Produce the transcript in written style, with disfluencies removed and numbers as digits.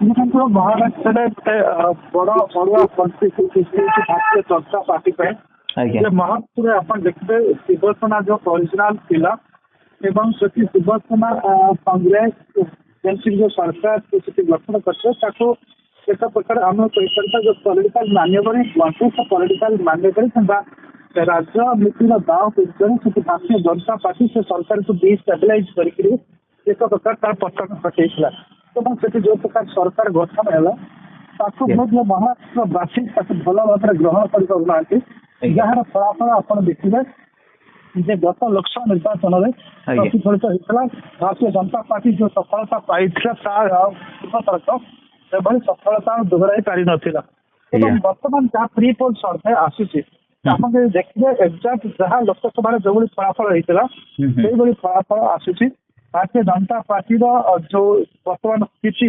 ଦେଖନ୍ତୁ ମହାରାଷ୍ଟ୍ରରେ ଗୋଟେ ବଡ ଅଡୁଆ ପରିସ୍ଥିତି ସୃଷ୍ଟି ହେଇଛି ଭାରତୀୟ ଜନତା ପାର୍ଟି ପାଇଁ। ଆଜ୍ଞା ମହାରାଷ୍ଟ୍ରରେ ଆପଣ ଦେଖିବେ ଶିବସେନା ଯୋଉ ଅରିଜିନାଲ ଥିଲା ଏବଂ ସେଠି ଶିବସେନା କଂଗ୍ରେସ ଏମିତି ଯୋଉ ସରକାର ସେଠି ଗଠନ କରିଥିଲେ ତାକୁ ଏକ ପ୍ରକାର ଆମେ କହିପାରିବା ଯୋଉ ପଲିଟିକାଲ ମାନ୍ୟବରୀ ବଞ୍ଚିତ ପଲିଟିକାଲ ମାନ୍ୟବରୀ କିମ୍ବା ରାଜନୀତିର ଦାଅ କରି ସେଠି ଭାରତୀୟ ଜନତା ପାର୍ଟି ସେ ସରକାରକୁ ଡିଷ୍ଟାବିଲାଇଜ କରିକି ଏକ ପ୍ରକାର ତାର ପତନ ଘଟେଇଥିଲା ଏବଂ ସେଠି ଯୋଉ ପ୍ରକାର ସରକାର ଗଠନ ହେଲା ତାକୁ ମଧ୍ୟ ମହାରାଷ୍ଟ୍ରବାସୀ ତାକୁ ଭଲ ଭାବରେ ଗ୍ରହଣ କରିପାରୁନାହାନ୍ତି ଯାହାର ଫଳାଫଳ ଆପଣ ଦେଖିବେ ଯେ ଗତ ଲୋକସଭା ନିର୍ବାଚନରେ ପ୍ରତିଫଳିତ ହେଇଥିଲା ଭାରତୀୟ ଜନତା ପାର୍ଟି ଯୋଉ ସଫଳତା ପାଇଥିଲା ତାର ପୂର୍ବଥରକ ସେଭଳି ସଫଳତା ଦୋହରାଇ ପାରିନଥିଲା ଏବଂ ବର୍ତ୍ତମାନ ଯାହା ପ୍ରି ପୋଲ୍ ସର୍ଭେ ଆସୁଛି ଆପଣ ଯଦି ଦେଖିବେ ଏକ୍ଜାକ୍ଟ ଯାହା ଲୋକସଭାରେ ଯୋଉଭଳି ଫଳାଫଳ ହେଇଥିଲା ସେଇଭଳି ଫଳାଫଳ ଆସୁଛି ଭାରତୀୟ ଜନତା ପାର୍ଟିର ଯୋଉ ବର୍ତ୍ତମାନ ସ୍ଥିତି